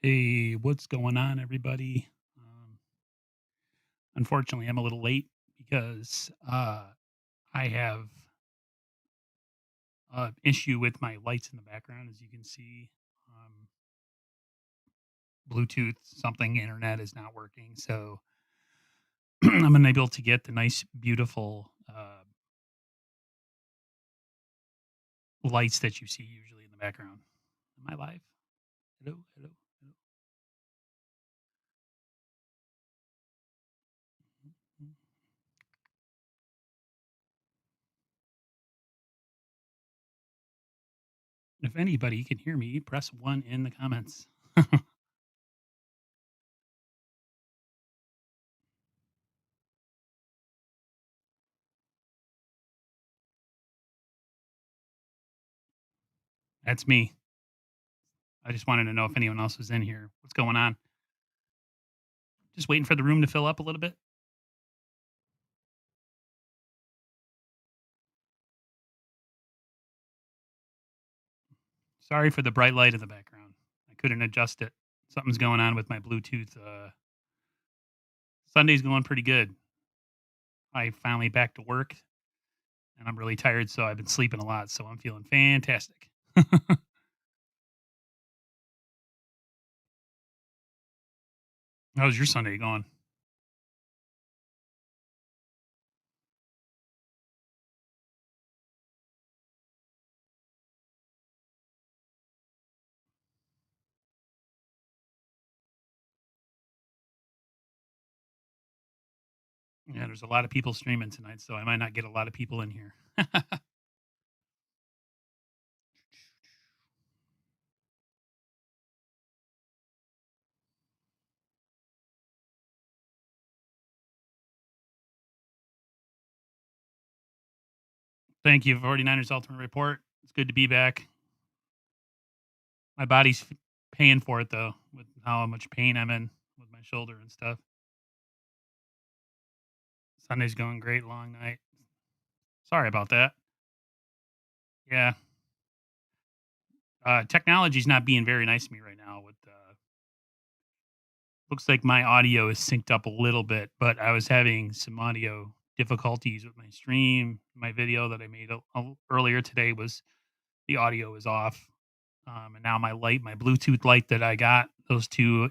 Hey, what's going on, everybody? Unfortunately, I'm a little late because I have an issue with my lights in the background. As you can see, Bluetooth, something internet is not working. So I'm unable to get the nice, beautiful lights that you see usually in the background. Am I live? Hello, hello, hello. Mhm. If anybody can hear me, press one in the comments. That's me. I just wanted to know if anyone else was in here. What's going on? Just waiting for the room to fill up a little bit. Sorry for the bright light in the background. I couldn't adjust it. Something's going on with my Bluetooth. Sunday's going pretty good. I finally back to work and I'm really tired, so I've been sleeping a lot, so I'm feeling fantastic. How's your Sunday going? Yeah, there's a lot of people streaming tonight, so I might not get a lot of people in here. Thank you, 49ers Ultimate Report. It's good to be back. My body's paying for it, though, with how much pain I'm in with my shoulder and stuff. Sunday's going great, long night. Sorry about that. Yeah, technology's not being very nice to me right now. With looks like my audio is synced up a little bit, but I was having some audio difficulties with my stream. My video that I made earlier today was the audio is off, and now my Bluetooth light that I got, those two,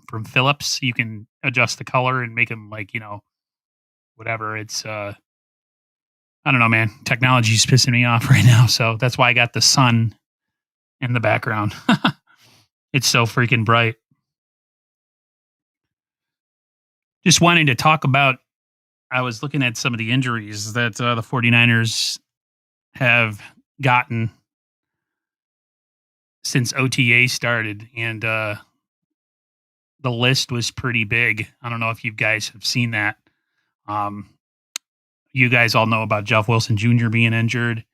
from Philips, you can adjust the color and make them like whatever. It's I don't know, man. Technology's pissing me off right now, so that's why I got the sun in the background. It's so freaking bright. Just wanting to talk about I was looking at some of the injuries that the 49ers have gotten since OTA started, and the list was pretty big. I don't know if you guys have seen that. Um, you guys all know about Jeff Wilson Jr. being injured,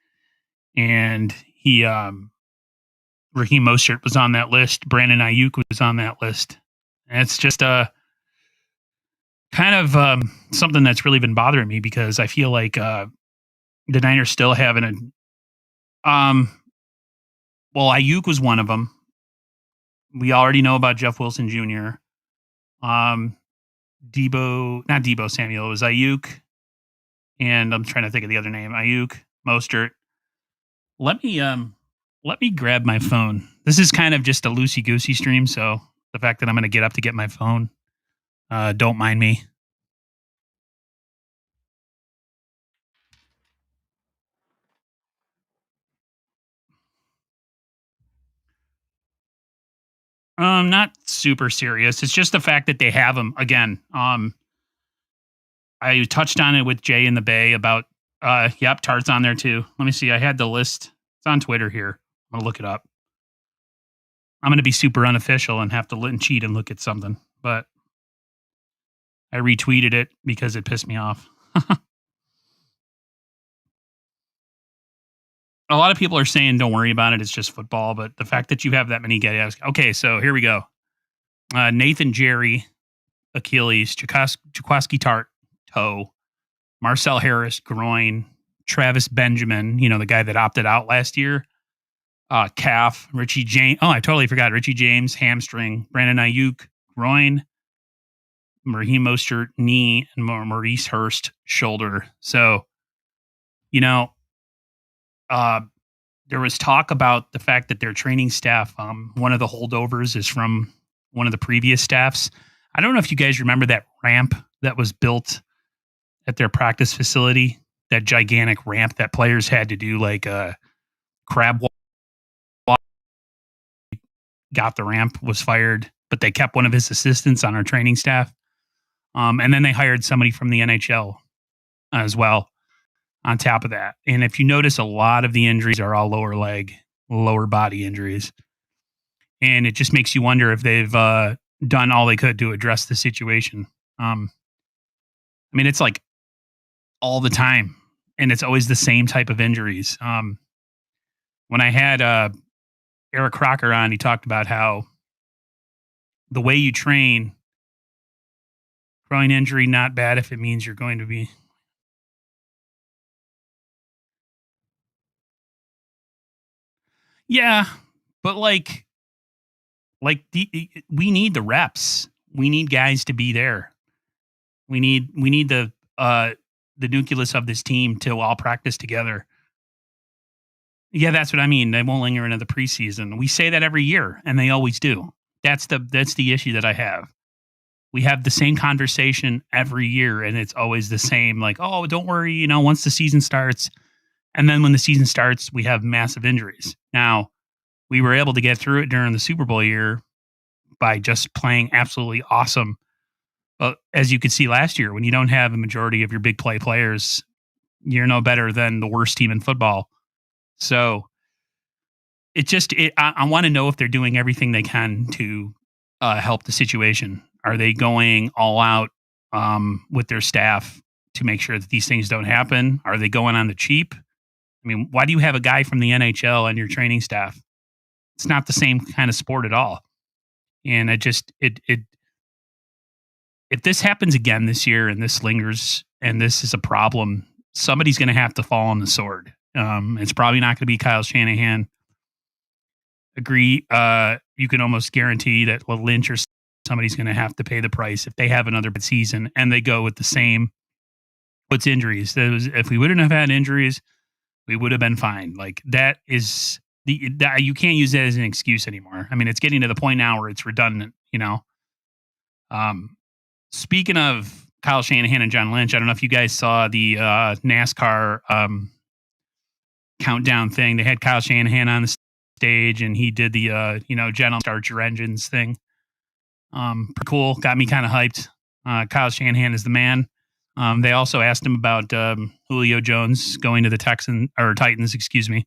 and Raheem Mostert was on that list. Brandon Ayuk was on that list. And it's just kind of something that's really been bothering me because I feel like the Niners still having a well, Ayuk was one of them. We already know about Jeff Wilson Jr. Um, not Debo Samuel. It was Ayuk, and I'm trying to think of the other name. Ayuk, Mostert. Let me let me grab my phone. This is kind of just a loosey goosey stream, so the fact that I'm going to get up to get my phone, don't mind me. Not super serious. It's just the fact that they have them again. I touched on it with Jay in the Bay about. Yep, Tart's on there too. Let me see. I had the list. It's on Twitter here. I'm gonna look it up. I'm gonna be super unofficial and have to cheat and look at something, but I retweeted it because it pissed me off. A lot of people are saying don't worry about it. It's just football, but the fact that you have that many guys. Okay, so here we go. Nathan Jerry, Achilles, Jaquaski Tart, toe. Marcel Harris, groin. Travis Benjamin, the guy that opted out last year, calf, Richie James. Oh, I totally forgot. Richie James, hamstring, Brandon Ayuk, groin, Raheem Mostert, knee, and Maurice Hurst, shoulder. So, you know, uh, there was talk about the fact that their training staff, one of the holdovers is from one of the previous staffs. I don't know if you guys remember that ramp that was built at their practice facility, that gigantic ramp that players had to do like a crab walk. Got the ramp, was fired, but they kept one of his assistants on our training staff. And then they hired somebody from the NHL as well on top of that. And if you notice, a lot of the injuries are all lower leg, lower body injuries. And it just makes you wonder if they've done all they could to address the situation. I mean, it's like all the time, and it's always the same type of injuries. When I had Eric Crocker on, he talked about how the way you train, groin injury, not bad if it means you're going to be. Yeah, but we need the reps. We need guys to be there. We need the nucleus of this team to all practice together. Yeah, that's what I mean. They won't linger into the preseason. We say that every year, and they always do. That's the issue that I have. We have the same conversation every year, and it's always the same. Like, oh, don't worry, once the season starts, and then when the season starts, we have massive injuries. Now, we were able to get through it during the Super Bowl year by just playing absolutely awesome. But as you could see last year, when you don't have a majority of your big play players, you're no better than the worst team in football. So I want to know if they're doing everything they can to help the situation. Are they going all out with their staff to make sure that these things don't happen? Are they going on the cheap? I mean, why do you have a guy from the NHL on your training staff? It's not the same kind of sport at all. And if this happens again this year and this lingers and this is a problem, somebody's going to have to fall on the sword. It's probably not going to be Kyle Shanahan. Agree. You can almost guarantee that Lynch or somebody's going to have to pay the price if they have another bad season and they go with the same. What's injuries? If we wouldn't have had injuries, we would have been fine. Like that is you can't use that as an excuse anymore. I mean, it's getting to the point now where it's redundant. Speaking of Kyle Shanahan and John Lynch, I don't know if you guys saw the NASCAR countdown thing. They had Kyle Shanahan on the stage, and he did the gentlemen start your engines thing. Pretty cool. Got me kind of hyped. Kyle Shanahan is the man. They also asked him about Julio Jones going to the Titans, excuse me.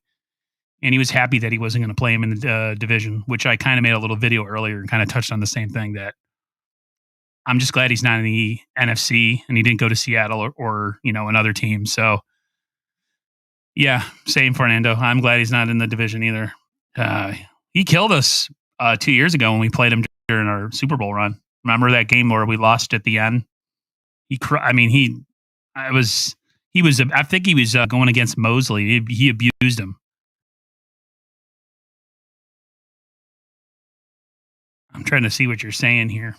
And he was happy that he wasn't going to play him in the division, which I kind of made a little video earlier and kind of touched on the same thing, that I'm just glad he's not in the NFC and he didn't go to Seattle or another team. So yeah, same Fernando. I'm glad he's not in the division either. He killed us 2 years ago when we played him during our Super Bowl run. Remember that game where we lost at the end? I think he was going against Mosley. He abused him. I'm trying to see what you're saying here.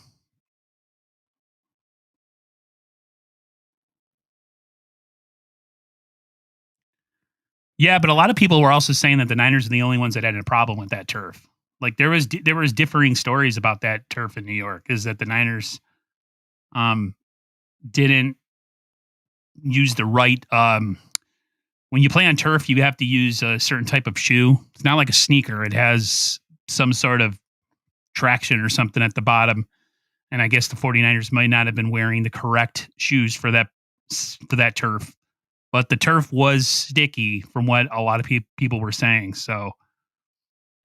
Yeah, but a lot of people were also saying that the Niners are the only ones that had a problem with that turf. Like there was differing stories about that turf in New York. Is that the Niners didn't use the right when you play on turf, you have to use a certain type of shoe. It's not like a sneaker. It has some sort of traction or something at the bottom. And I guess the 49ers might not have been wearing the correct shoes for that turf. But the turf was sticky from what a lot of people were saying. So,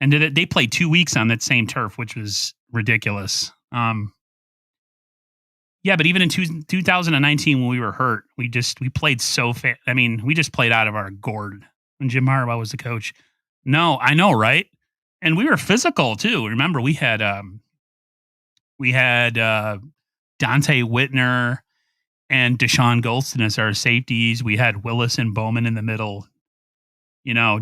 and they played 2 weeks on that same turf, which was ridiculous. Yeah, but even in 2019 when we were hurt, we played so fast. I mean, we just played out of our gourd when Jim Harbaugh was the coach. No, I know, right? And we were physical too. Remember, we had Dante Whitner and Deshaun Golston as our safeties. We had Willis and Bowman in the middle.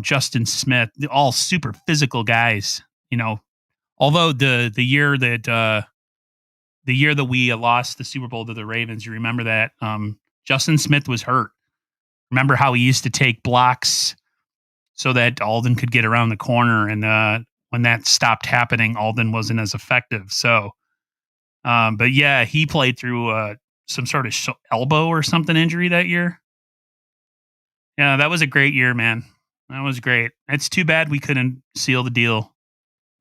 Justin Smith, all super physical guys. Although the year that we lost the Super Bowl to the Ravens, you remember that Justin Smith was hurt. Remember how he used to take blocks so that Alden could get around the corner, and when that stopped happening, Alden wasn't as effective. So, but yeah, he played through some sort of elbow or something injury that year. Yeah, that was a great year, man. That was great. It's too bad we couldn't seal the deal,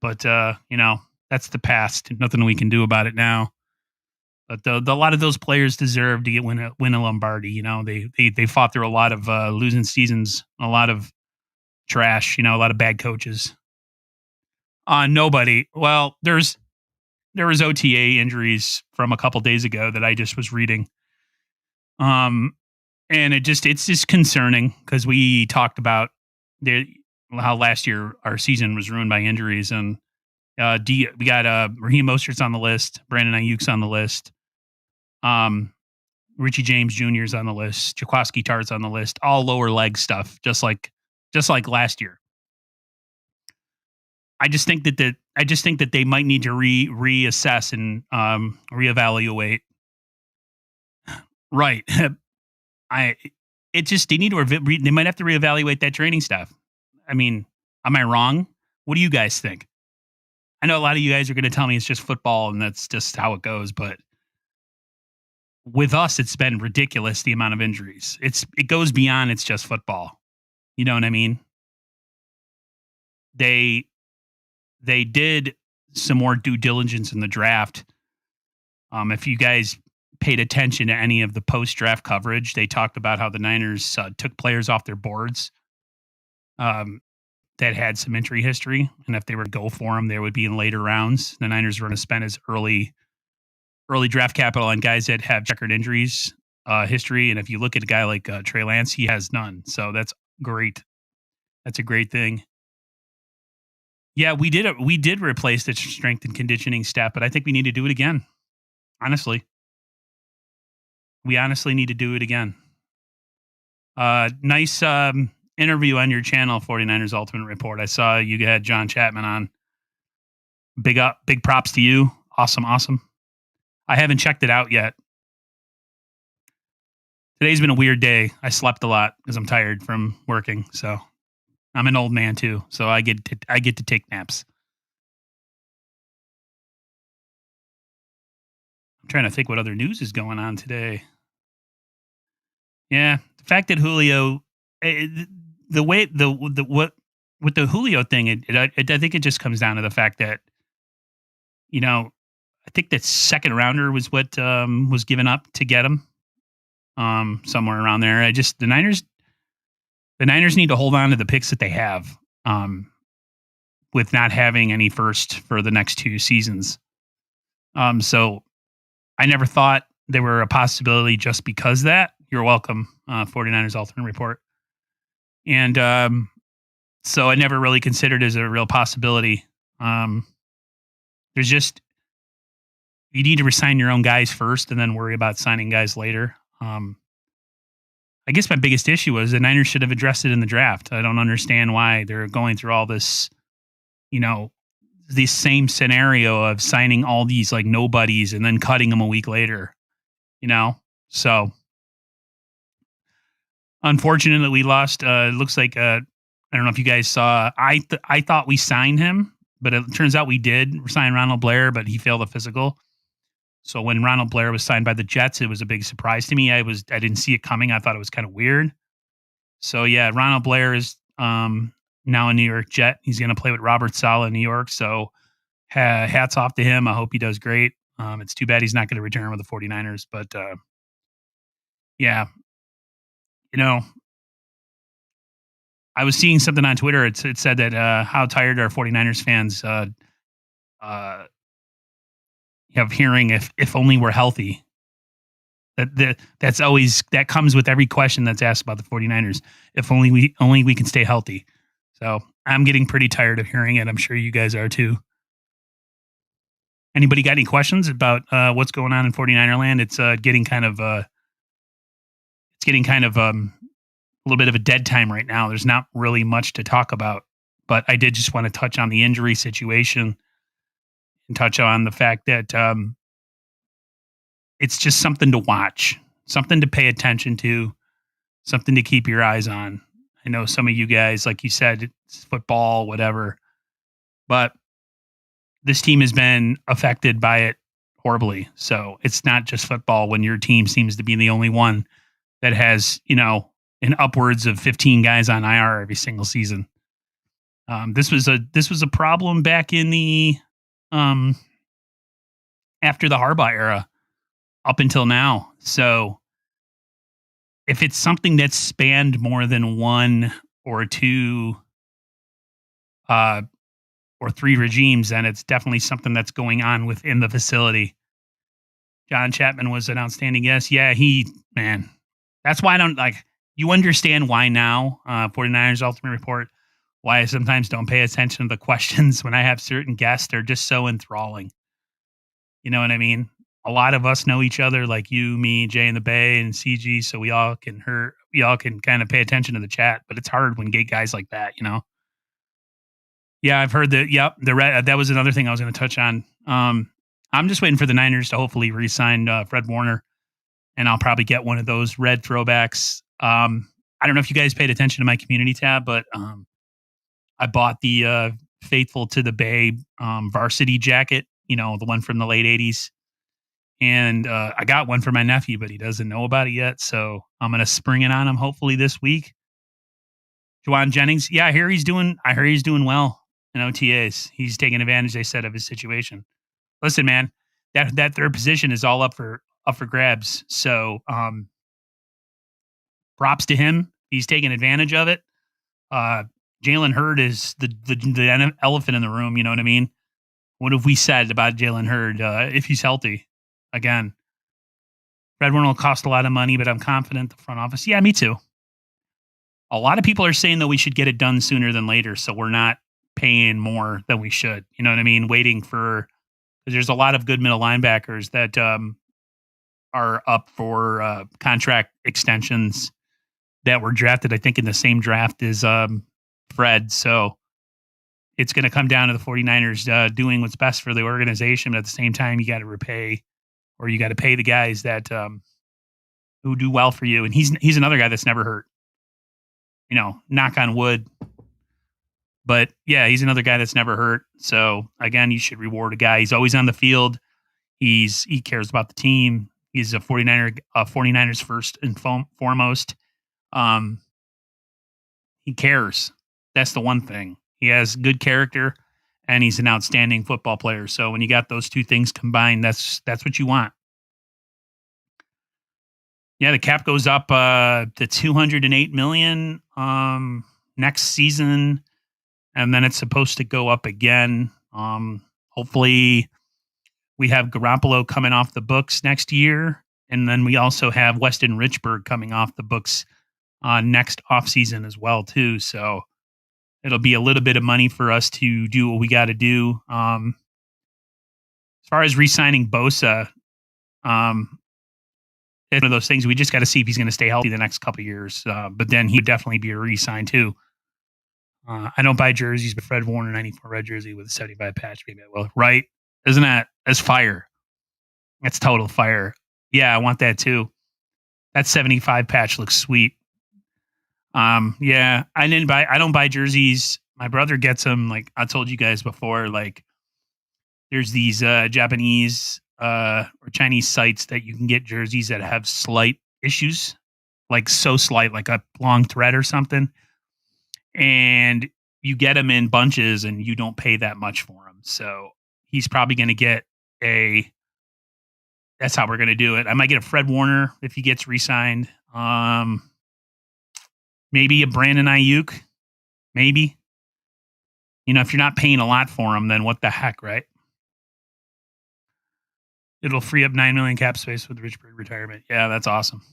but that's the past. Nothing we can do about it now. But a lot of those players deserve to win a Lombardi. They fought through a lot of losing seasons, a lot of trash. A lot of bad coaches. Nobody. Well, there was OTA injuries from a couple days ago that I just was reading. And it's just concerning because we talked about how last year our season was ruined by injuries, and we got Raheem Mostert's on the list, Brandon Ayuk's on the list, Richie James Jr. is on the list, Jaquiski Tartt's on the list, all lower leg stuff, just like last year. I just think that they might need to reassess and reevaluate. Right. They need to they might have to reevaluate that training staff. I mean, am I wrong? What do you guys think? I know a lot of you guys are going to tell me it's just football and that's just how it goes, but with us, it's been ridiculous the amount of injuries. It goes beyond it's just football. You know what I mean? They did some more due diligence in the draft. If you guys paid attention to any of the post-draft coverage, they talked about how the Niners took players off their boards that had some injury history, and if they were to go for them, they would be in later rounds. The Niners were going to spend his early draft capital on guys that have checkered injuries history, and if you look at a guy like Trey Lance, he has none. So that's great. That's a great thing. Yeah, we did replace the strength and conditioning staff, but I think we need to do it again. Honestly. We honestly need to do it again. Nice interview on your channel, 49ers Ultimate Report. I saw you had John Chapman on. Big props to you. Awesome. I haven't checked it out yet. Today's been a weird day. I slept a lot because I'm tired from working. So I'm an old man too. So I get to take naps. I'm trying to think what other news is going on today. Yeah, the fact that Julio, the way what with the Julio thing, I think it just comes down to the fact that I think that second rounder was what was given up to get him, somewhere around there. The Niners need to hold on to the picks that they have, with not having any first for the next 2 seasons. So I never thought they were a possibility just because that. You're welcome, 49ers Ultimate Report. And so I never really considered it as a real possibility. There's just, you need to resign your own guys first and then worry about signing guys later. I guess my biggest issue was the Niners should have addressed it in the draft. I don't understand why they're going through all this, this same scenario of signing all these like nobodies and then cutting them a week later, So unfortunately we lost. It looks like, I don't know if you guys saw, I thought we signed him, but it turns out we did sign Ronald Blair, but he failed the physical. So when Ronald Blair was signed by the Jets, it was a big surprise to me. I didn't see it coming. I thought it was kind of weird. So yeah, Ronald Blair is now a New York Jet. He's going to play with Robert Saleh in New York. So hats off to him. I hope he does great. It's too bad he's not going to return with the 49ers, but yeah, I was seeing something on Twitter. It said that how tired are 49ers fans of hearing if only we're healthy. That comes with every question that's asked about the 49ers. If only we can stay healthy. So I'm getting pretty tired of hearing it. I'm sure you guys are too. Anybody got any questions about what's going on in 49er land? It's getting kind of little bit of a dead time right now. There's not really much to talk about, but I did just want to touch on the injury situation and touch on the fact that it's just something to watch, something to pay attention to, something to keep your eyes on. I know some of you guys, like you said, it's football, whatever, but this team has been affected by it horribly. So it's not just football when your team seems to be the only one that has, an upwards of 15 guys on IR every single season. This was a problem back in the um, after the Harbaugh era up until now. So if it's something that's spanned more than one or two uh, or three regimes, then it's definitely something that's going on within the facility. John Chapman was an outstanding guest. Yeah, man, that's why I don't like, you understand why now, 49ers Ultimate Report, why I sometimes don't pay attention to the questions when I have certain guests. They're just so enthralling. You know what I mean? A lot of us know each other, like you, me, Jay in the Bay, and CG, so we all can kind of pay attention to the chat. But it's hard when get guys like that, Yeah, I've heard that. Yep, that was another thing I was going to touch on. I'm just waiting for the Niners to hopefully re-sign Fred Warner, and I'll probably get one of those red throwbacks. I don't know if you guys paid attention to my community tab, but I bought the Faithful to the Bay varsity jacket, the one from the late 80s. And I got one for my nephew, but he doesn't know about it yet. So I'm going to spring it on him hopefully this week. Juwan Jennings. Yeah, I hear he's doing well in OTAs. He's taking advantage, they said, of his situation. Listen, man, that third position is all up for grabs. So props to him. He's taking advantage of it. Jalen Hurd is the elephant in the room. You know what I mean? What have we said about Jalen Hurd if he's healthy? Again, Fred Warner will cost a lot of money, but I'm confident the front office. Yeah, me too. A lot of people are saying that we should get it done sooner than later, so we're not paying more than we should. You know what I mean? Waiting for, because there's a lot of good middle linebackers that are up for contract extensions that were drafted, I think, in the same draft as Fred. So it's going to come down to the 49ers doing what's best for the organization. But at the same time, you got to repay, or you got to pay the guys that who do well for you. And he's another guy that's never hurt. Knock on wood. But yeah, he's another guy that's never hurt. So again, you should reward a guy. He's always on the field. He cares about the team. He's a 49ers first and foremost. He cares. That's the one thing. He has good character, and he's an outstanding football player. So when you got those two things combined, that's what you want. Yeah, the cap goes up to $208 million next season, and then it's supposed to go up again. Hopefully, we have Garoppolo coming off the books next year, and then we also have Weston Richburg coming off the books next offseason as well, too. So it'll be a little bit of money for us to do what we got to do. As far as re-signing Bosa, it's one of those things we just got to see if he's going to stay healthy the next couple of years. But then he would definitely be a re-sign too. I don't buy jerseys, but Fred Warner 94 red jersey with a 75 patch, maybe I will. Right? Isn't that's fire? That's total fire. Yeah, I want that too. That 75 patch looks sweet. Yeah, I don't buy jerseys. My brother gets them. Like I told you guys before, like there's these Japanese or Chinese sites that you can get jerseys that have slight issues, like so slight, like a long thread or something. And you get them in bunches and you don't pay that much for them. So he's probably going to get that's how we're going to do it. I might get a Fred Warner if he gets re-signed. Maybe a Brandon Ayuk. Maybe. If you're not paying a lot for him, then what the heck, right? It'll free up $9 million cap space with Richburg retirement. Yeah, that's awesome.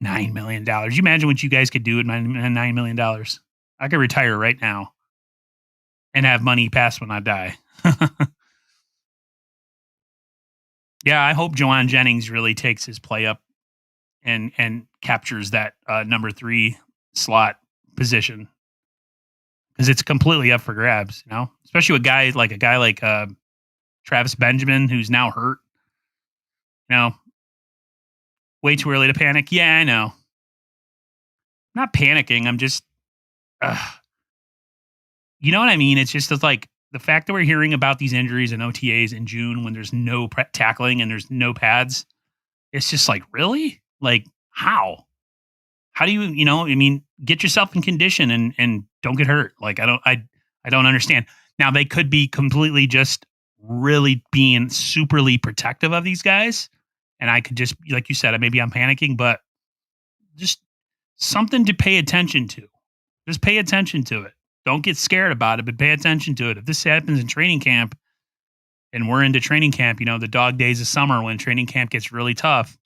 $9 million. You imagine what you guys could do with $9 million? I could retire right now and have money past when I die. Yeah, I hope Juwan Jennings really takes his play up and captures that number 3 slot position because it's completely up for grabs, especially with a guy like Travis Benjamin, who's now hurt. You know, way too early to panic. Yeah, I know. I'm not panicking. I'm just, you know what I mean? It's like the fact that we're hearing about these injuries and OTAs in June when there's no tackling and there's no pads. It's just like, really? Like, how? How do I mean, get yourself in condition and don't get hurt. Like, I don't understand. Now they could be completely just really being superly protective of these guys. And I could just, like you said, maybe I'm panicking, but just something to pay attention to. Just pay attention to it. Don't get scared about it, but pay attention to it. If this happens in training camp and we're into training camp, the dog days of summer when training camp gets really tough,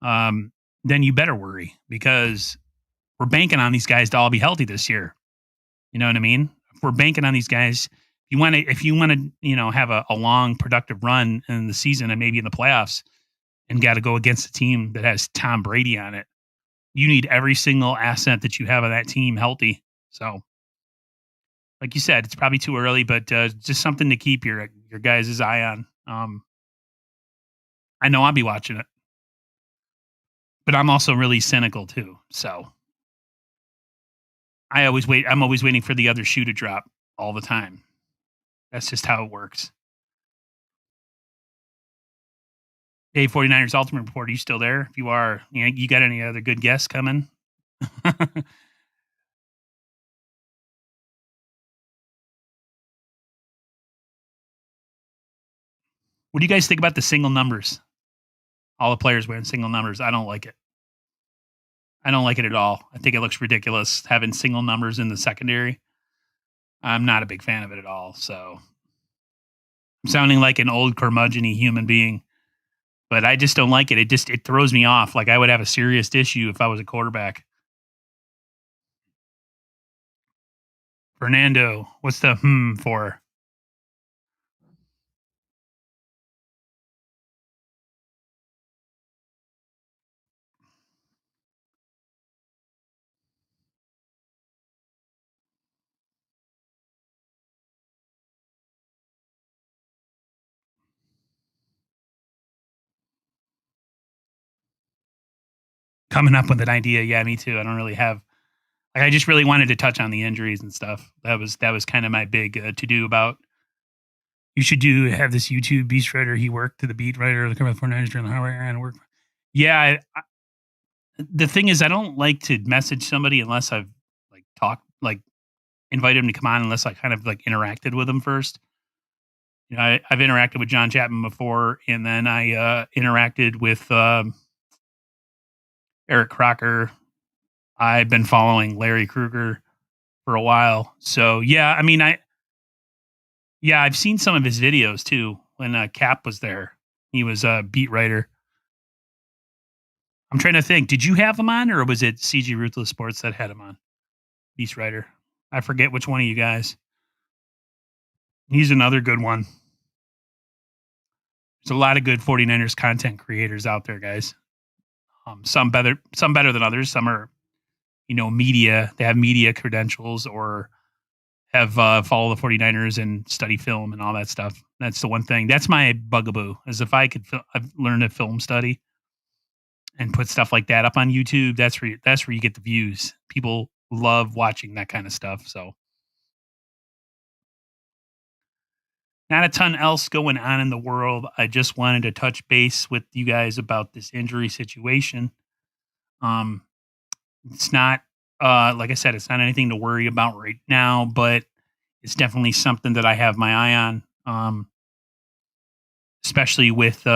then you better worry because we're banking on these guys to all be healthy this year. You know what I mean? If we're banking on these guys, if you want to, have a long productive run in the season and maybe in the playoffs and got to go against a team that has Tom Brady on it, you need every single asset that you have on that team healthy. So, like you said, it's probably too early, but just something to keep your guys' eye on. I know I'll be watching it, but I'm also really cynical too. So I'm always waiting for the other shoe to drop all the time. That's just how it works. Hey, 49ers Ultimate Report, are you still there? If you are, you got any other good guests coming? What do you guys think about the single numbers? All the players wearing single numbers. I don't like it. I don't like it at all. I think it looks ridiculous having single numbers in the secondary. I'm not a big fan of it at all. So I'm sounding like an old curmudgeon human being, but I just don't like it. It throws me off. Like I would have a serious issue if I was a quarterback. Fernando, what's the for? Coming up with an idea. Yeah, me too. I don't really have. Like, I just really wanted to touch on the injuries and stuff. That was kind of my big to do about. You should have this YouTube beast writer. He worked to the beat writer of the Cover 49ers during the highway and work. Yeah, the thing is, I don't like to message somebody unless I've invited them to come on, unless I kind of like interacted with them first. I've interacted with John Chapman before, and then I interacted with Eric Crocker. I've been following Larry Krueger for a while, so yeah. I mean, I've seen some of his videos too. When Cap was there, he was a beat writer. I'm trying to think. Did you have him on, or was it CG Ruthless Sports that had him on? Beast writer. I forget which one of you guys. He's another good one. There's a lot of good 49ers content creators out there, guys. Some better than others. Some are, media. They have media credentials or have follow the 49ers and study film and all that stuff. That's the one thing. That's my bugaboo. Is if I could learn to film study and put stuff like that up on YouTube. That's where you get the views. People love watching that kind of stuff. So not a ton else going on in the world. I just wanted to touch base with you guys about this injury situation. Um, it's not, like I said, it's not anything to worry about right now, but it's definitely something that I have my eye on. Especially with,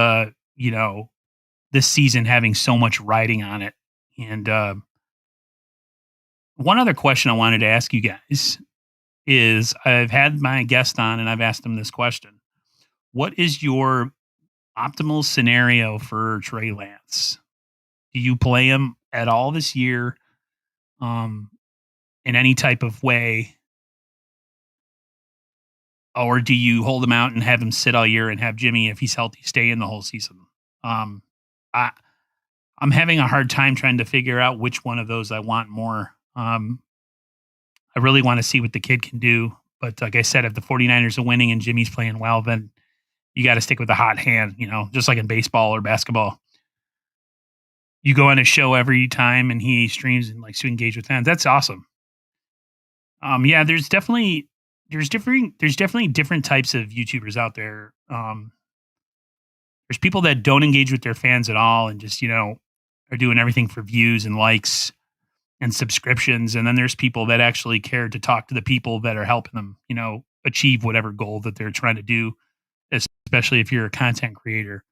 this season having so much riding on it. And one other question I wanted to ask you guys is I've had my guest on and I've asked him this question. What is your optimal scenario for Trey Lance? Do you play him at all this year, um, in any type of way? Or do you hold him out and have him sit all year and have Jimmy, if he's healthy, stay in the whole season? Um, I I'm having a hard time trying to figure out which one of those I want more. I really want to see what the kid can do. But like I said, if the 49ers are winning and Jimmy's playing well, then you got to stick with the hot hand, just like in baseball or basketball. You go on a show every time and he streams and likes to engage with fans. That's awesome. Yeah, there's definitely different types of YouTubers out there. There's people that don't engage with their fans at all and just, are doing everything for views and likes and subscriptions. And then there's people that actually care to talk to the people that are helping them, achieve whatever goal that they're trying to do, especially if you're a content creator.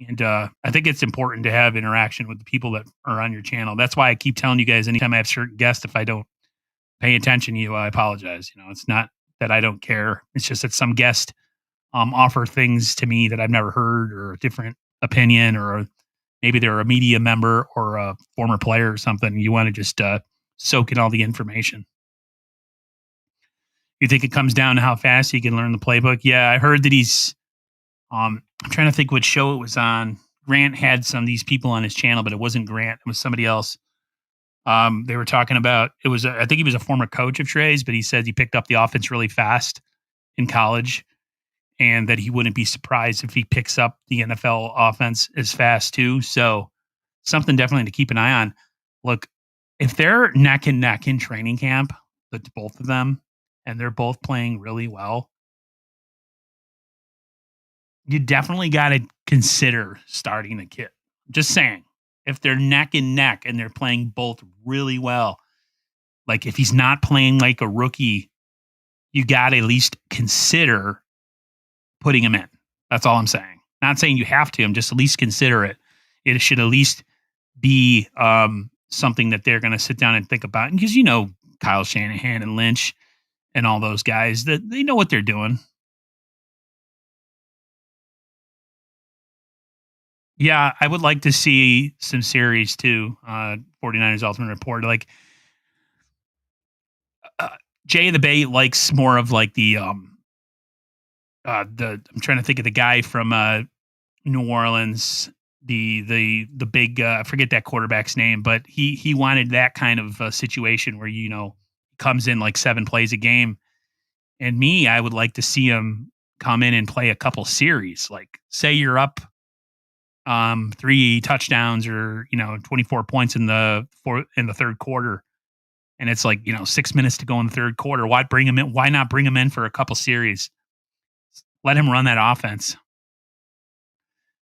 And I think it's important to have interaction with the people that are on your channel. That's why I keep telling you guys anytime I have certain guests, if I don't pay attention to you, I apologize. It's not that I don't care. It's just that some guests offer things to me that I've never heard or a different opinion, or maybe they're a media member or a former player or something. You want to just soak in all the information. You think it comes down to how fast he can learn the playbook? Yeah, I heard that he's. I'm trying to think what show it was on. Grant had some of these people on his channel, but it wasn't Grant. It was somebody else. They were talking about it was. I think he was a former coach of Trey's, but he said he picked up the offense really fast in college, and that he wouldn't be surprised if he picks up the NFL offense as fast too. So something definitely to keep an eye on. Look, if they're neck and neck in training camp, both of them, and they're both playing really well, you definitely got to consider starting the kid. Just saying, if they're neck and neck and they're playing both really well, like if he's not playing like a rookie, you got to at least consider putting him in. That's all I'm saying. Not saying you have to. I'm just at least consider it. It should at least be something that they're going to sit down and think about. Because Kyle Shanahan and Lynch and all those guys, that they know what they're doing. Yeah, I would like to see some series too. 49ers Ultimate Report. Like uh, Jay the Bay likes more of like the I'm trying to think of the guy from New Orleans, the big I forget that quarterback's name, but he wanted that kind of situation where comes in like 7 plays a game. And me, I would like to see him come in and play a couple series. Like say you're up 3 touchdowns or 24 points in the third quarter, and it's like 6 minutes to go in the third quarter. Why bring him in? Why not bring him in for a couple series? Let him run that offense.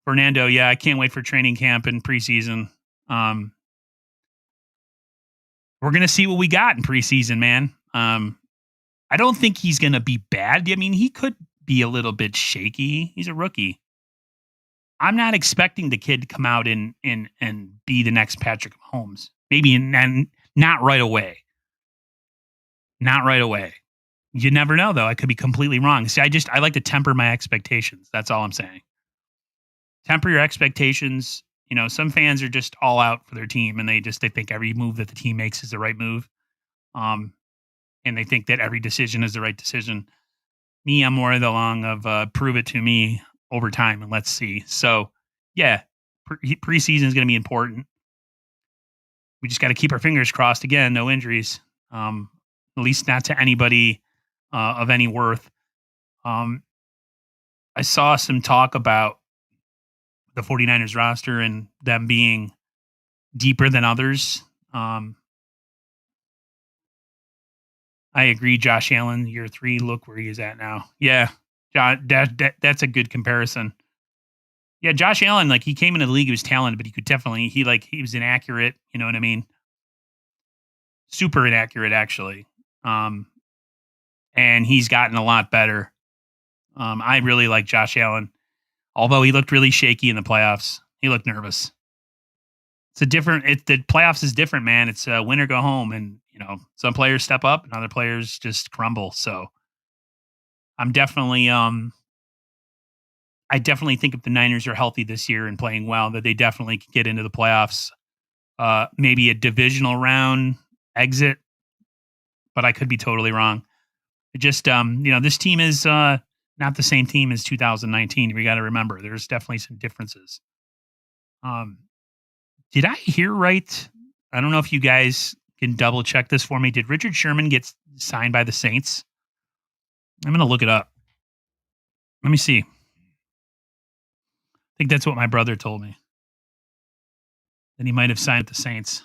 Fernando, yeah, I can't wait for training camp and preseason. Um, we're gonna see what we got in preseason, man. I don't think he's gonna be bad. I mean, he could be a little bit shaky. He's a rookie. I'm not expecting the kid to come out and be the next Patrick Mahomes. Maybe and not right away. Not right away. You never know, though. I could be completely wrong. See, I like to temper my expectations. That's all I'm saying. Temper your expectations. Some fans are just all out for their team, and they think every move that the team makes is the right move. Um, and they think that every decision is the right decision. Me, I'm more along of prove it to me over time, and let's see. So, yeah, preseason is going to be important. We just got to keep our fingers crossed. Again, no injuries, at least not to anybody of any worth. I saw some talk about the 49ers roster and them being deeper than others. I agree. Josh Allen, year 3, look where he is at now. Yeah, that's a good comparison. Yeah, Josh Allen, like he came into the league, he was talented, but he could definitely he was inaccurate. You know what I mean? Super inaccurate, actually. And he's gotten a lot better. I really like Josh Allen, although he looked really shaky in the playoffs. He looked nervous. The playoffs is different, man. It's win or go home, and some players step up and other players just crumble. So I'm definitely I definitely think if the Niners are healthy this year and playing well, that they definitely could get into the playoffs. Maybe a divisional round exit, but I could be totally wrong. It just this team is not the same team as 2019. We got to remember there's definitely some differences. Did I hear right? I don't know if you guys can double check this for me. Did Richard Sherman get signed by the Saints? I'm going to look it up. Let me see. I think that's what my brother told me. That he might have signed with the Saints.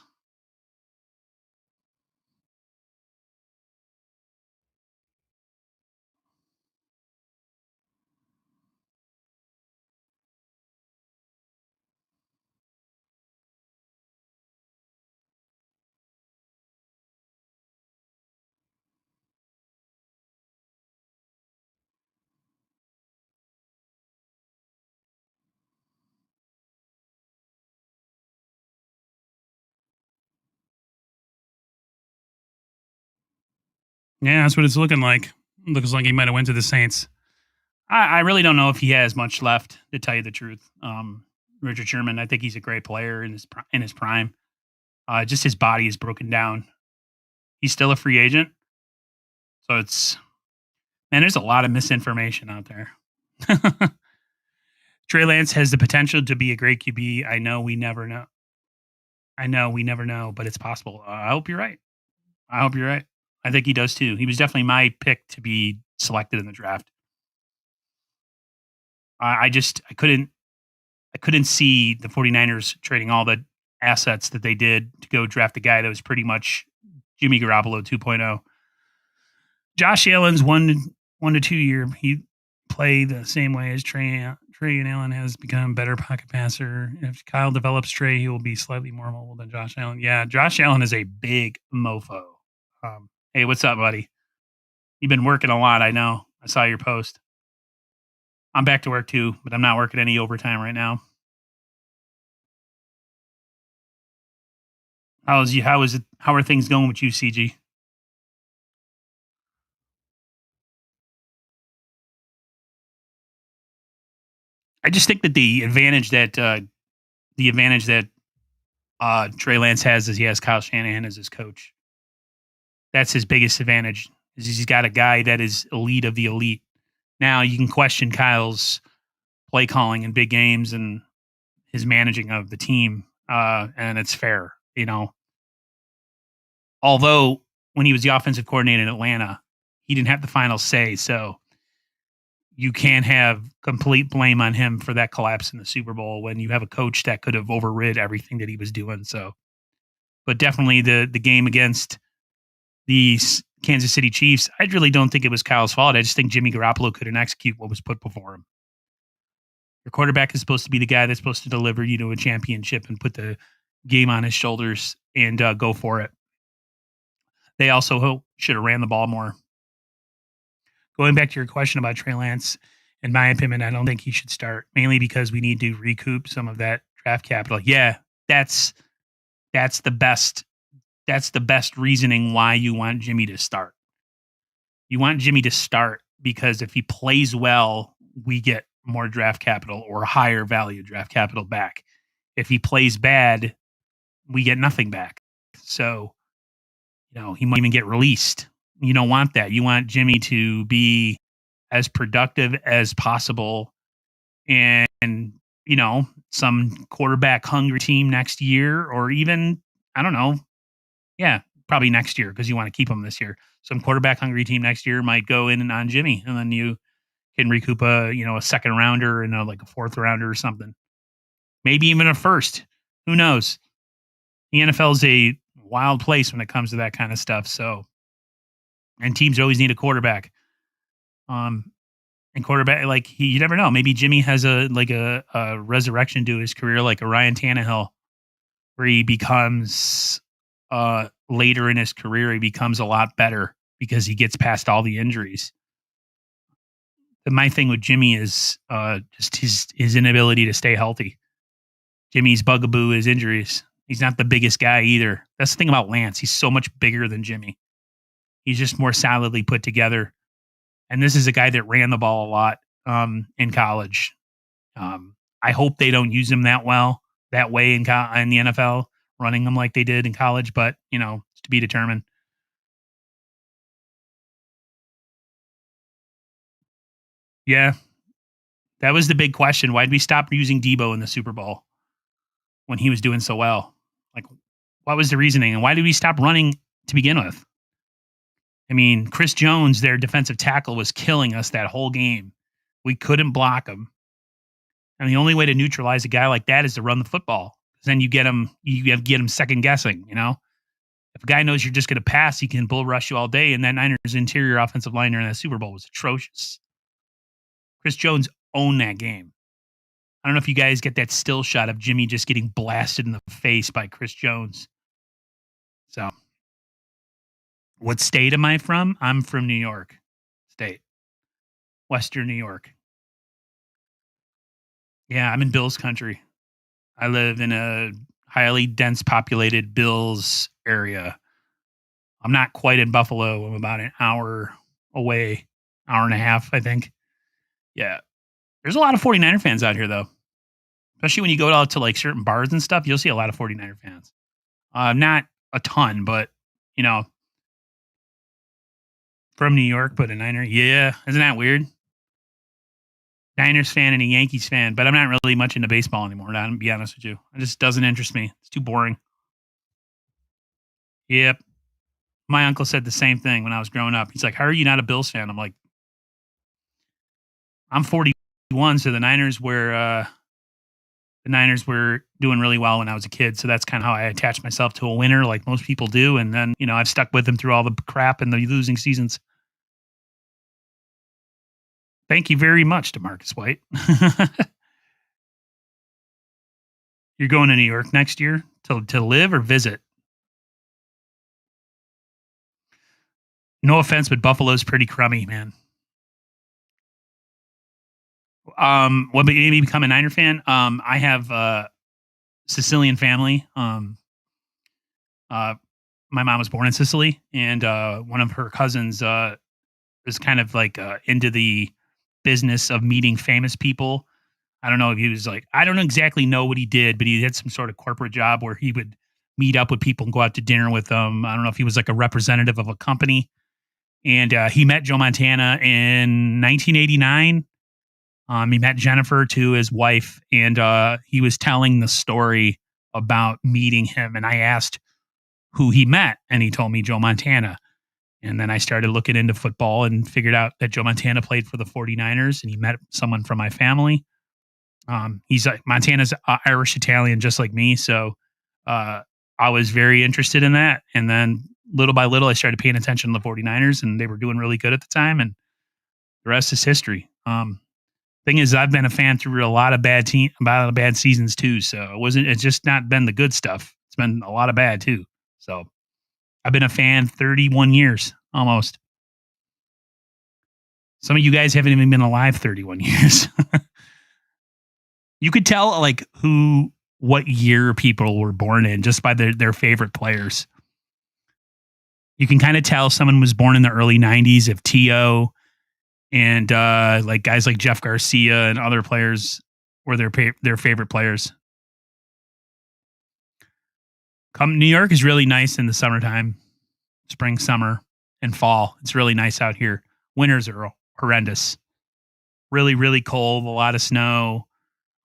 Yeah, that's what it's looking like. Looks like he might have went to the Saints. I really don't know if he has much left, to tell you the truth. Richard Sherman, I think he's a great player in his prime. Just his body is broken down. He's still a free agent, so it's man. There's a lot of misinformation out there. Trey Lance has the potential to be a great QB. I know we never know. I know we never know, but it's possible. I hope you're right. I hope you're right. I think he does too. He was definitely my pick to be selected in the draft. I couldn't see the 49ers trading all the assets that they did to go draft a guy that was pretty much Jimmy Garoppolo 2.0. Josh Allen's 1 to 2 year. He play the same way as Trey and Allen has become better pocket passer. If Kyle develops Trey, he will be slightly more mobile than Josh Allen. Yeah, Josh Allen is a big mofo. Hey, what's up, buddy? You've been working a lot. I know. I saw your post. I'm back to work too, but I'm not working any overtime right now. How is it? How are things going with you, CG? I just think that the advantage that Trey Lance has is he has Kyle Shanahan as his coach. That's his biggest advantage. Is he's got a guy that is elite of the elite. Now you can question Kyle's play calling in big games and his managing of the team, and it's fair. Although when he was the offensive coordinator in Atlanta, he didn't have the final say, so you can't have complete blame on him for that collapse in the Super Bowl when you have a coach that could have overrid everything that he was doing. So, but definitely the game against the Kansas City Chiefs, I really don't think it was Kyle's fault. I just think Jimmy Garoppolo couldn't execute what was put before him. Your quarterback is supposed to be the guy that's supposed to deliver you to a championship and put the game on his shoulders and go for it. They also should have ran the ball more. Going back to your question about Trey Lance, in my opinion, I don't think he should start, mainly because we need to recoup some of that draft capital. Yeah, that's that's the best that's the best reasoning why you want Jimmy to start. You want Jimmy to start because if he plays well, we get more draft capital or higher value draft capital back. If he plays bad, we get nothing back. So, he might even get released. You don't want that. You want Jimmy to be as productive as possible and, some quarterback hungry team next year or even, I don't know. Yeah, probably next year because you want to keep him this year. Some quarterback hungry team next year might go in and on Jimmy, and then you can recoup a second rounder and like a fourth rounder or something. Maybe even a first. Who knows? The NFL is a wild place when it comes to that kind of stuff. So, and teams always need a quarterback. And quarterback, you never know. Maybe Jimmy has a resurrection to his career, like a Ryan Tannehill, where he becomes later in his career, he becomes a lot better because he gets past all the injuries. But my thing with Jimmy is just his inability to stay healthy. Jimmy's bugaboo is injuries. He's not the biggest guy either. That's the thing about Lance. He's so much bigger than Jimmy. He's just more solidly put together. And this is a guy that ran the ball a lot in college. I hope they don't use him that way in the NFL, running them like they did in college. But it's to be determined. Yeah, that was the big question. Why did we stop using Debo in the Super Bowl? when he was doing so well. Like, what was the reasoning, and why did we stop running to begin with? I mean, Chris Jones, their defensive tackle, was killing us that whole game. We couldn't block him. And the only way to neutralize a guy like that is to run the football. Then you get him second guessing, you know? If a guy knows you're just going to pass, he can bull rush you all day. And that Niners interior offensive line during that Super Bowl was atrocious. Chris Jones owned that game. I don't know if you guys get that still shot of Jimmy just getting blasted in the face by Chris Jones. So, what state am I from? I'm from New York State, Western New York. Yeah, I'm in Bills country. I live in a highly dense populated Bills area. I'm not quite in Buffalo. I'm about an hour away, hour and a half, I think. Yeah. There's a lot of 49er fans out here, though. Especially when you go out to like certain bars and stuff, you'll see a lot of 49er fans. Not a ton, but, you know, from New York, but a Niner. Yeah. Isn't that weird? Niners fan and a Yankees fan, but I'm not really much into baseball anymore, to be honest with you. It just doesn't interest me. It's too boring. Yep. My uncle said the same thing when I was growing up. He's like, "How are you not a Bills fan?" I'm like, "I'm 41, so the Niners were doing really well when I was a kid, so that's kind of how I attached myself to a winner, like most people do. And then, you know, I've stuck with them through all the crap and the losing seasons." Thank you very much, DeMarcus White. You're going to New York next year to live or visit? No offense, but Buffalo's pretty crummy, man. What made me become a Niner fan? I have Sicilian family. My mom was born in Sicily, and one of her cousins was kind of like into the business of meeting famous people. I don't know if he was like, I don't exactly know what he did, but he had some sort of corporate job where he would meet up with people and go out to dinner with them. I don't know if he was like a representative of a company. And he met Joe Montana in 1989. He met Jennifer, too, his wife, and he was telling the story about meeting him. And I asked who he met, and he told me Joe Montana. And then I started looking into football and figured out that Joe Montana played for the 49ers, and he met someone from my family. He's Montana's Irish Italian, just like me. So I was very interested in that. And then little by little, I started paying attention to the 49ers, and they were doing really good at the time. And the rest is history. Thing is, I've been a fan through a lot of bad seasons too. So it's just not been the good stuff. It's been a lot of bad too. So I've been a fan 31 years almost. Some of you guys haven't even been alive 31 years. You could tell like what year people were born in just by their favorite players. You can kind of tell someone was born in the early 90s if T.O. and like guys like Jeff Garcia and other players were their favorite players. New York is really nice in the summertime, spring, summer, and fall. It's really nice out here. Winters are horrendous. Really, really cold, a lot of snow,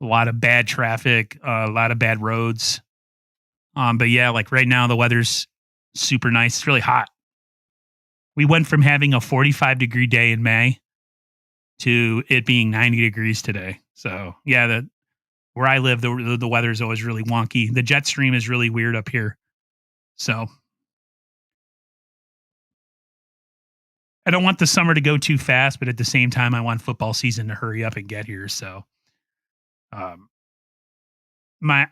a lot of bad traffic, a lot of bad roads. But yeah, like right now, the weather's super nice. It's really hot. We went from having a 45-degree day in May to it being 90 degrees today. So yeah, where I live, the weather is always really wonky. The jet stream is really weird up here. So I don't want the summer to go too fast, but at the same time, I want football season to hurry up and get here. So my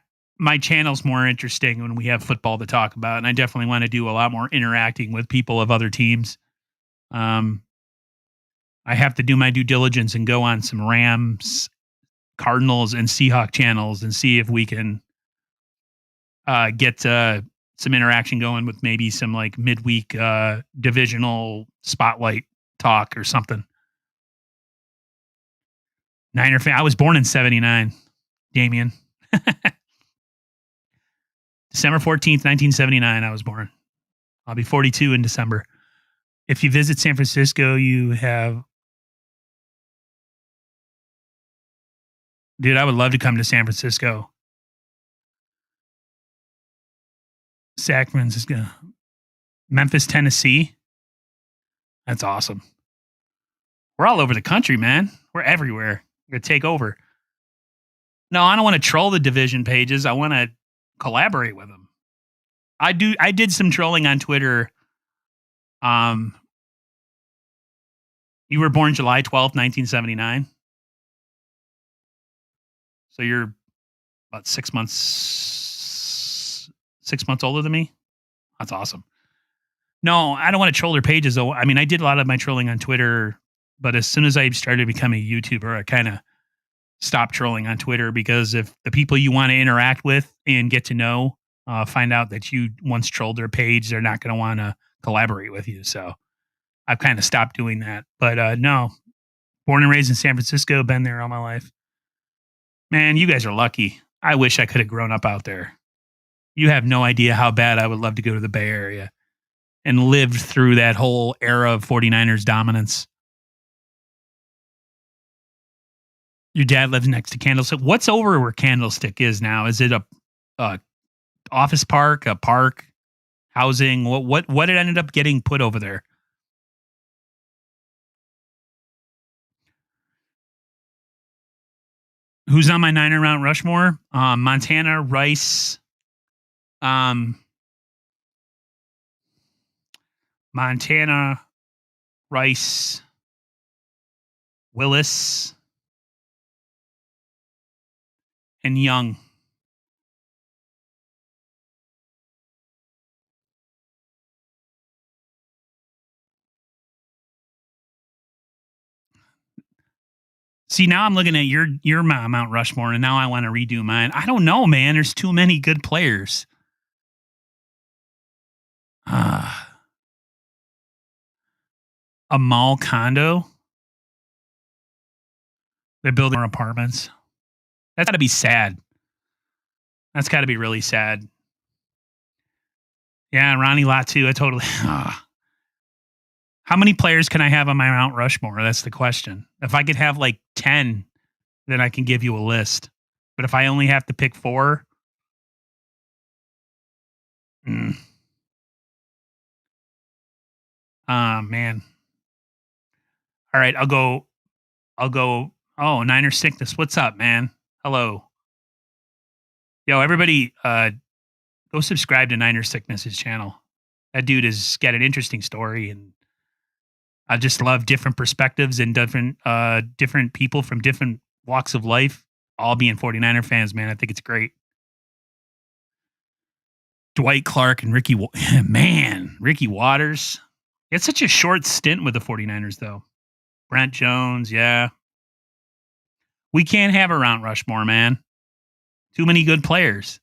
channel's more interesting when we have football to talk about, and I definitely want to do a lot more interacting with people of other teams. I have to do my due diligence and go on some Rams, Cardinals, and Seahawk channels and see if we can get some interaction going with maybe some like midweek divisional spotlight talk or something. Niner fan. I was born in 79, Damien. December 14th, 1979, I was born. I'll be 42 in December. If you visit San Francisco, you have... Dude, I would love to come to San Francisco. San Francisco, Memphis, Tennessee. That's awesome. We're all over the country, man. We're everywhere. We're gonna take over. No, I don't want to troll the division pages. I want to collaborate with them. I did some trolling on Twitter. Um, you were born July 12th, 1979. So you're about 6 months older than me. That's awesome. No, I don't want to troll their pages though. I mean, I did a lot of my trolling on Twitter, but as soon as I started becoming a YouTuber, I kind of stopped trolling on Twitter because if the people you want to interact with and get to know find out that you once trolled their page, they're not going to want to collaborate with you. So I've kind of stopped doing that. But no, born and raised in San Francisco, been there all my life. Man, you guys are lucky. I wish I could have grown up out there. You have no idea how bad I would love to go to the Bay Area and lived through that whole era of 49ers dominance. Your dad lives next to Candlestick. What's over where Candlestick is now? Is it a office park, a park, housing? What it ended up getting put over there? Who's on my Niner Mount Rushmore? Montana, Rice, Montana, Rice, Willis, and Young. See, now I'm looking at your Mount Rushmore, and now I want to redo mine. I don't know, man. There's too many good players. A mall condo. They're building more apartments. That's got to be sad. That's got to be really sad. Yeah, Ronnie Lott too. I totally. How many players can I have on my Mount Rushmore? That's the question. If I could have like 10, then I can give you a list. But if I only have to pick 4, man. All right, I'll go. Oh, Niner Sickness. What's up, man? Hello. Yo, everybody, go subscribe to Niner Sickness's channel. That dude has got an interesting story, and I just love different perspectives and different people from different walks of life, all being 49er fans, man. I think it's great. Dwight Clark and Ricky Waters. It's such a short stint with the 49ers, though. Brent Jones, yeah. We can't have a Mount Rushmore, man. Too many good players.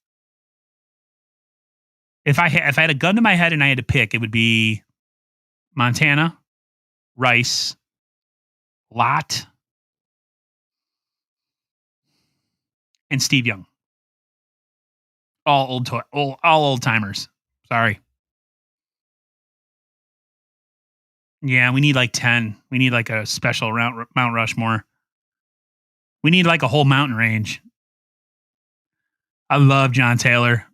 If I had a gun to my head and I had to pick, it would be Montana, Rice, Lott, and Steve Young. All old timers. Sorry. Yeah, we need like 10. We need like a special Mount Rushmore. We need like a whole mountain range. I love John Taylor.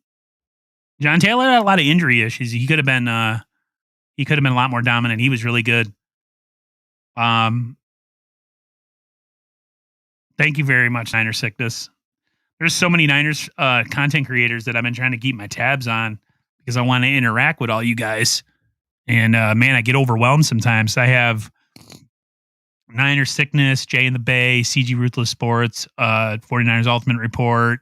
John Taylor had a lot of injury issues. He could have been a lot more dominant. He was really good. Thank you very much, Niner Sickness. There's so many Niners content creators that I've been trying to keep my tabs on because I want to interact with all you guys. And man, I get overwhelmed sometimes. I have Niner Sickness, Jay in the Bay, CG Ruthless Sports, 49ers Ultimate Report.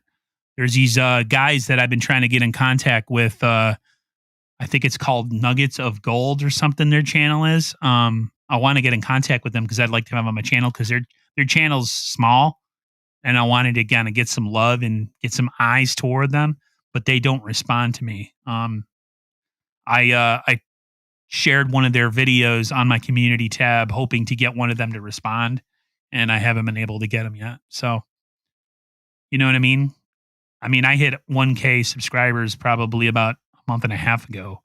There's these guys that I've been trying to get in contact with. I think it's called Nuggets of Gold or something their channel is. I want to get in contact with them because I'd like to have them on my channel because their channel's small. And I wanted to kind of get some love and get some eyes toward them, but they don't respond to me. I shared one of their videos on my community tab, hoping to get one of them to respond, and I haven't been able to get them yet. So, you know what I mean? I hit 1K subscribers probably about a month and a half ago,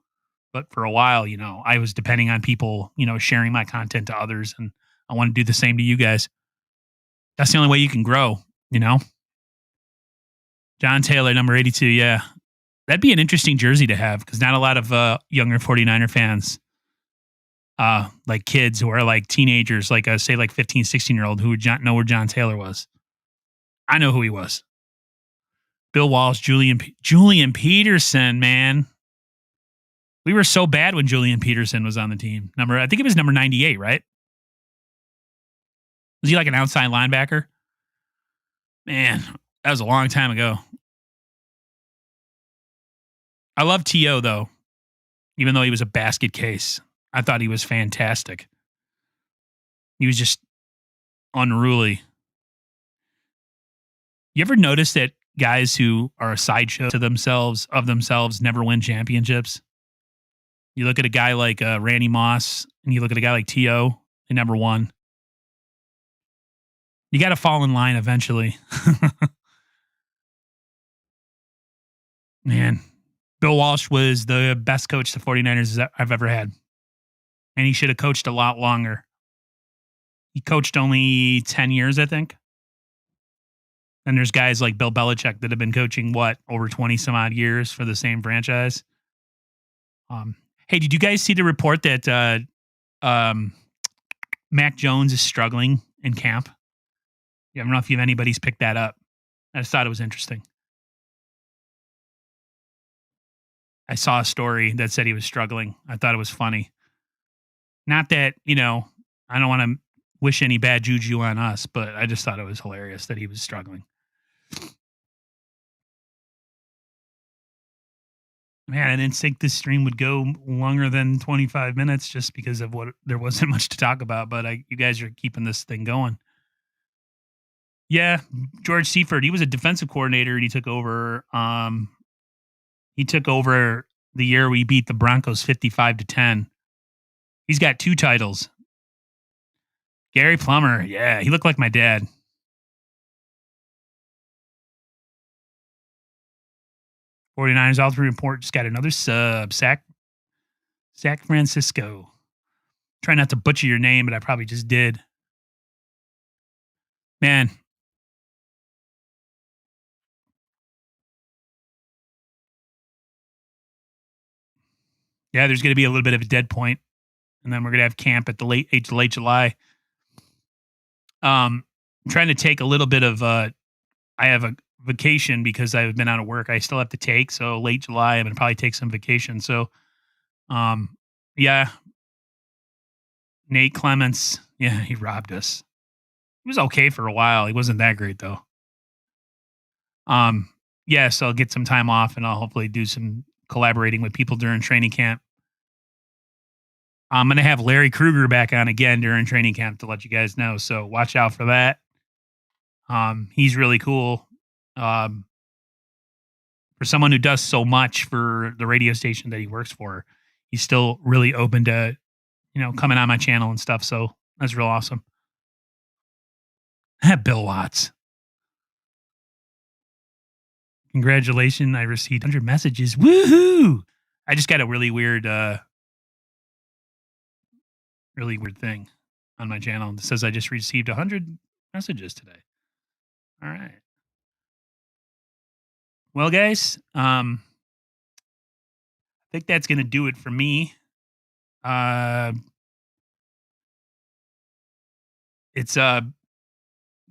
but for a while, I was depending on people, sharing my content to others, and I want to do the same to you guys. That's the only way you can grow. John Taylor, number 82. Yeah. That'd be an interesting jersey to have because not a lot of younger 49er fans, like kids who are like teenagers, like say like 15, 16-year-old who would know where John Taylor was. I know who he was. Bill Walsh, Julian Peterson, man. We were so bad when Julian Peterson was on the team. I think it was number 98, right? Was he like an outside linebacker? Man, that was a long time ago. I love T.O., though, even though he was a basket case. I thought he was fantastic. He was just unruly. You ever notice that guys who are a sideshow of themselves never win championships? You look at a guy like Randy Moss, and you look at a guy like T.O., they never won. You got to fall in line eventually. Man, Bill Walsh was the best coach the 49ers I've ever had. And he should have coached a lot longer. He coached only 10 years, I think. And there's guys like Bill Belichick that have been coaching, over 20 some odd years for the same franchise. Hey, did you guys see the report that Mac Jones is struggling in camp? I don't know if anybody's picked that up. I just thought it was interesting. I saw a story that said he was struggling. I thought it was funny. Not that, I don't want to wish any bad juju on us, but I just thought it was hilarious that he was struggling. Man, I didn't think this stream would go longer than 25 minutes just because of there wasn't much to talk about, but you guys are keeping this thing going. Yeah, George Seifert, he was a defensive coordinator and he took over. He took over the year we beat the Broncos 55-10. He's got 2 titles. Gary Plummer, yeah, he looked like my dad. '49ers all through report just got another sub. Zach Francisco. Try not to butcher your name, but I probably just did. Man. Yeah, there's going to be a little bit of a dead point, and then we're going to have camp at the late July. I'm trying to take a little bit of I have a vacation because I've been out of work. I still have to take, so late July I'm going to probably take some vacation. So yeah. Nate Clements, yeah, he robbed us. He was okay for a while. He wasn't that great though. Yeah, so I'll get some time off and I'll hopefully do some collaborating with people during training camp. I'm going to have Larry Krueger back on again during training camp to let you guys know. So watch out for that. He's really cool. For someone who does so much for the radio station that he works for, he's still really open to, coming on my channel and stuff. So that's real awesome. Bill Watts. Congratulations. I received 100 messages. Woohoo. I just got a really weird thing on my channel that says I just received 100 messages today. All right. Well, guys, I think that's going to do it for me. It's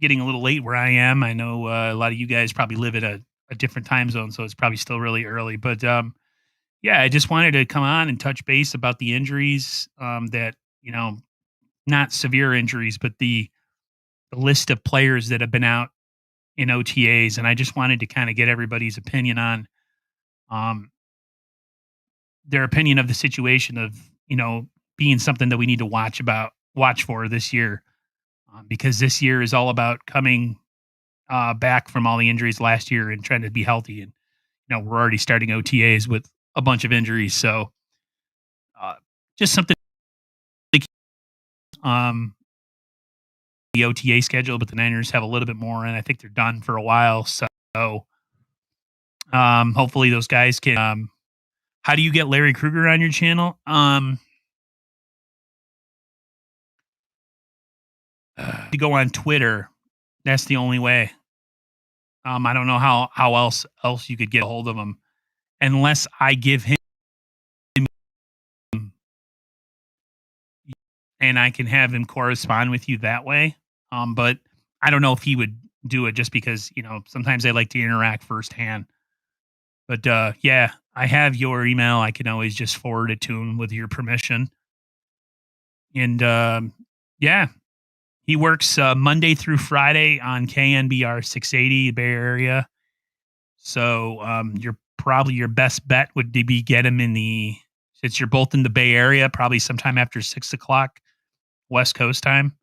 getting a little late where I am. I know a lot of you guys probably live at a different time zone, so it's probably still really early. But yeah, I just wanted to come on and touch base about the injuries that, not severe injuries, but the list of players that have been out in OTAs. And I just wanted to kind of get everybody's opinion on their opinion of the situation of, being something that we need to watch for this year. Because this year is all about coming back from all the injuries last year and trying to be healthy. And, we're already starting OTAs with a bunch of injuries. So just something the OTA schedule, but the Niners have a little bit more, and I think they're done for a while. So hopefully those guys can. How do you get Larry Krueger on your channel? You go on Twitter. That's the only way. I don't know how else you could get a hold of him. unless I give him and I can have him correspond with you that way. But I don't know if he would do it just because, sometimes I like to interact firsthand. But yeah, I have your email. I can always just forward it to him with your permission. And yeah, he works Monday through Friday on KNBR 680 Bay Area. So your best bet would be get him since you're both in the Bay Area, probably sometime after 6 o'clock West Coast time.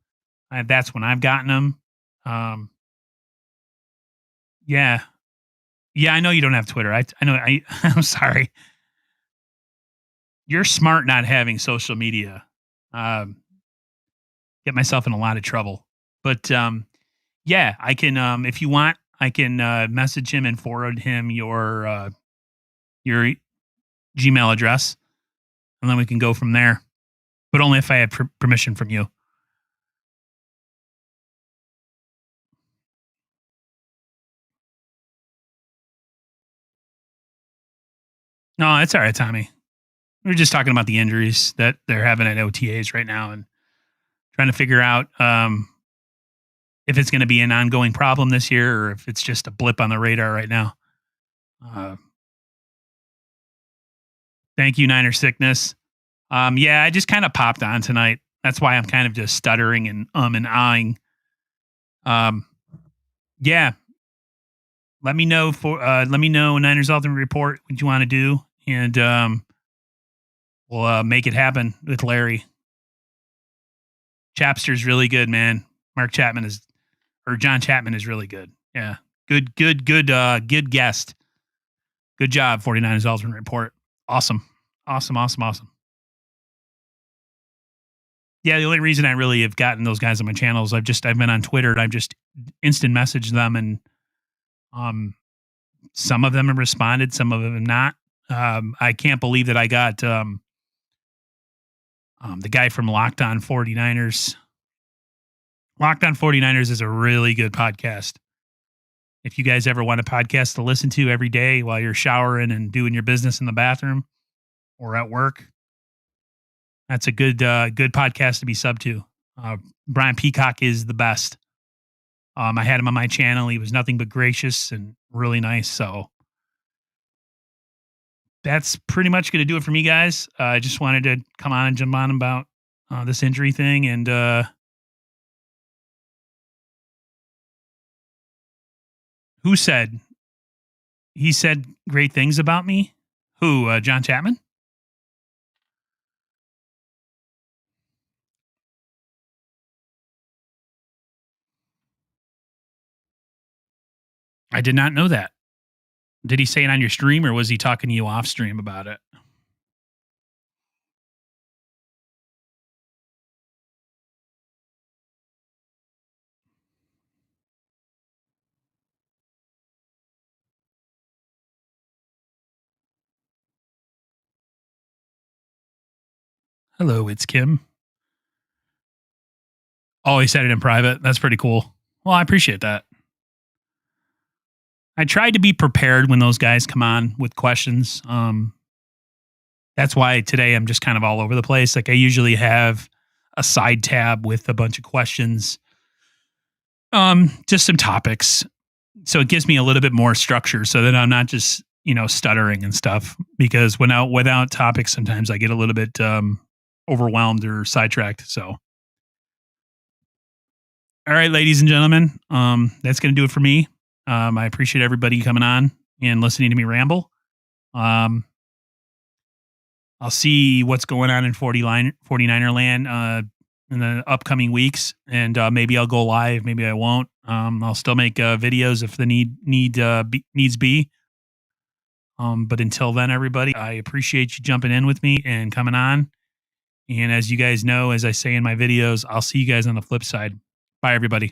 That's when I've gotten them. Um, yeah, yeah. I know you don't have Twitter. I know. I'm sorry. You're smart not having social media. Um, get myself in a lot of trouble. But yeah, I can. If you want, I can message him and forward him your Gmail address, and then we can go from there. But only if I have permission from you. No, it's all right, Tommy. We were just talking about the injuries that they're having at OTAs right now, and trying to figure out if it's going to be an ongoing problem this year or if it's just a blip on the radar right now. Uh, Thank you, Niner Sickness. Yeah, I just kind of popped on tonight. That's why I'm kind of just stuttering and and ahhing. Um, yeah, let me know Niners Ultimate Report what you want to do, and we'll make it happen with Larry. Chapster's really good, man. John Chapman is really good. Yeah, good guest. Good job, 49ers Ultimate Report. Awesome. Awesome. Yeah, the only reason I really have gotten those guys on my channels, I've been on Twitter and I've just instant messaged them, and some of them have responded, some of them have not. I can't believe that I got the guy from Locked On 49ers. Locked On 49ers is a really good podcast. If you guys ever want a podcast to listen to every day while you're showering and doing your business in the bathroom or at work, that's a good podcast to be sub to. Brian Peacock is the best. I had him on my channel. He was nothing but gracious and really nice. So that's pretty much going to do it for me, guys. I just wanted to come on and jump on about this injury thing. And who said? He said great things about me. Who? John Chapman? I did not know that. Did he say it on your stream, or was he talking to you off stream about it? Hello, it's Kim. Oh, he said it in private. That's pretty cool. Well, I appreciate that. I tried to be prepared when those guys come on with questions. That's why today I'm just kind of all over the place. Like I usually have a side tab with a bunch of questions, just some topics. So it gives me a little bit more structure so that I'm not just, stuttering and stuff, because without topics, sometimes I get a little bit overwhelmed or sidetracked. So, all right, ladies and gentlemen, that's going to do it for me. I appreciate everybody coming on and listening to me ramble. I'll see what's going on in 49er land in the upcoming weeks, and maybe I'll go live, maybe I won't. I'll still make videos if the needs be. But until then, everybody, I appreciate you jumping in with me and coming on. And as you guys know, as I say in my videos, I'll see you guys on the flip side. Bye, everybody.